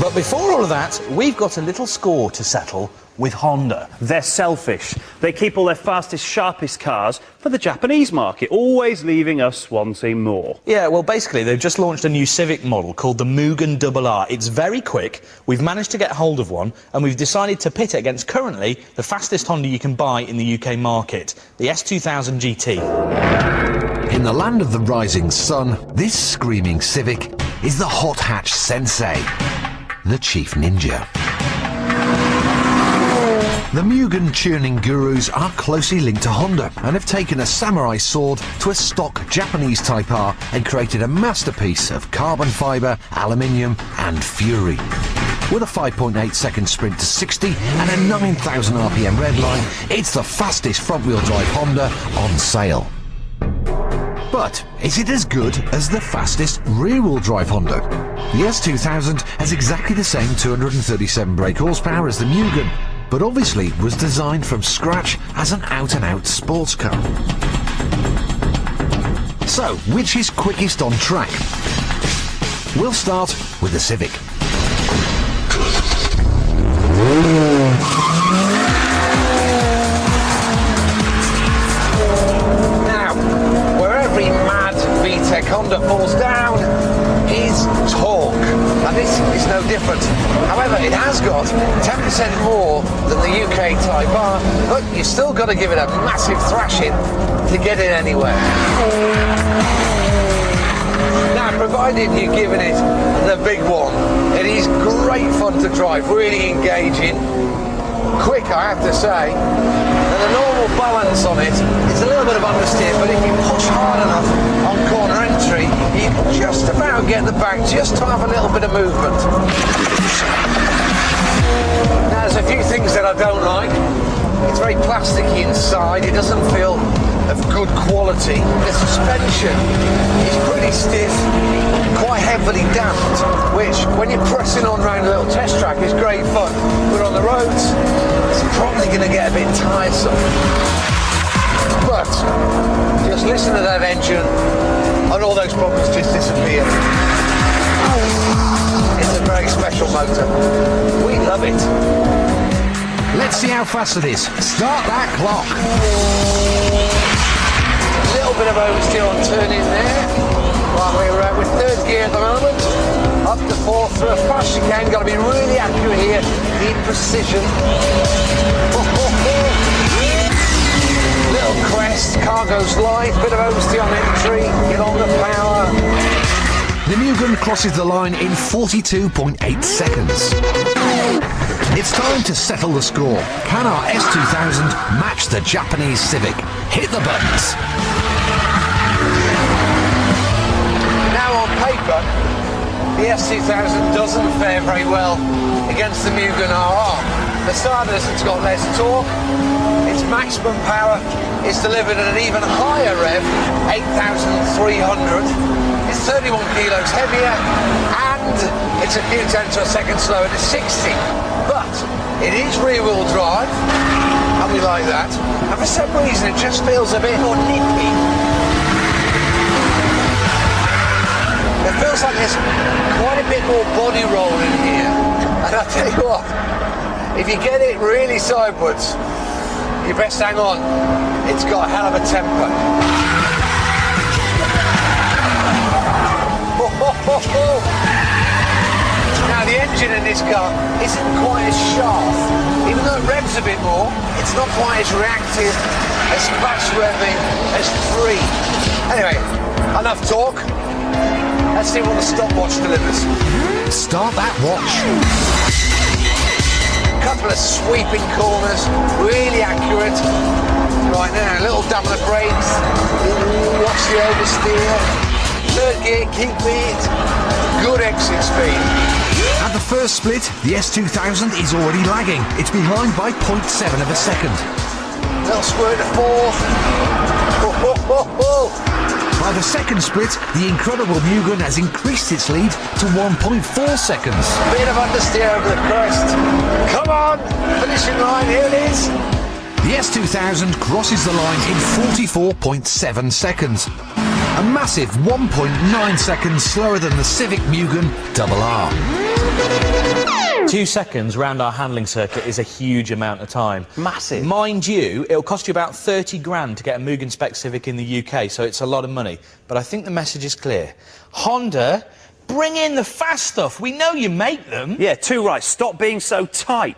But before all of that, we've got a little score to settle with Honda. They're selfish. They keep all their fastest, sharpest cars for the Japanese market, always leaving us wanting more. Yeah, well, basically, they've just launched a new Civic model called the Mugen RR. It's very quick. We've managed to get hold of one, and we've decided to pit it against currently the fastest Honda you can buy in the UK market, the S2000 GT. In the land of the rising sun, this screaming Civic is the hot hatch sensei, the chief ninja. The Mugen tuning gurus are closely linked to Honda and have taken a samurai sword to a stock Japanese Type R and created a masterpiece of carbon fibre, aluminium and fury. With a 5.8 second sprint to 60 and a 9,000 RPM redline, it's the fastest front-wheel drive Honda on sale. But is it as good as the fastest rear-wheel drive Honda? The S2000 has exactly the same 237 brake horsepower as the Mugen, but obviously was designed from scratch as an out-and-out sports car. So, which is quickest on track? We'll start with the Civic. Now, where every mad VTEC Honda falls down is torque, and this is no different. However, it has got 10% more than the UK Type R, but you've still got to give it a massive thrashing to get it anywhere. Now, provided you're giving it the big one, it is great fun to drive, really engaging. Quick, I have to say, and the normal balance on it is a little bit of understeer, but if you push hard enough on corner entry, you can just about get the back just to have a little bit of movement. Now, there's a few things that I don't like. It's very plasticky inside, it doesn't feel of good quality. The suspension is pretty stiff, quite heavily damped, which when you're pressing on around a little test track is great fun, but on the roads it's probably going to get a bit tiresome. But just listen to that engine and all those problems just disappear. It's a very special motor. We love it. Let's see how fast it is. Start that clock. A little bit of oversteer on turning there. Right, we're third gear at the moment. Up to fourth, through as fast as you can. Got to be really accurate here. Need precision. Little crest, car goes light. Bit of oversteer on entry. Get on the power. The Mugen crosses the line in 42.8 seconds. It's time to settle the score. Can our S2000 match the Japanese Civic? Hit the buttons. Now on paper, the S2000 doesn't fare very well against the Mugen RR. For starters, it's got less torque. Its maximum power is delivered at an even higher rev, 8,300. It's 31 kilos heavier, and it's a few tenths of a second slower to 60. But it is rear-wheel drive, and we like that. And for some reason, it just feels a bit more nippy. It feels like there's quite a bit more body roll in here. And I'll tell you what, if you get it really sideways, you best hang on. It's got a hell of a temper. Now the engine in this car isn't quite as sharp. Even though it revs a bit more, it's not quite as reactive, as fast revving, as free. Anyway, enough talk. Let's see what the stopwatch delivers. Start that watch. Couple of sweeping corners, really accurate. Right now, a little damp on the brakes. Watch the oversteer. Third gear, keep it. Good exit speed. At the first split, the S2000 is already lagging. It's behind by 0.7 of a second. Little squirt to fourth. By the second split, the incredible Mugen has increased its lead to 1.4 seconds. Bit of understeer over the crest. Come on, finishing line, here it is. The S2000 crosses the line in 44.7 seconds. A massive 1.9 seconds slower than the Civic Mugen RR. 2 seconds round our handling circuit is a huge amount of time. Massive. Mind you, it'll cost you about 30 grand to get a Mugen Spec Civic in the UK, so it's a lot of money. But I think the message is clear. Honda, bring in the fast stuff. We know you make them. Yeah, too right. Stop being so tight.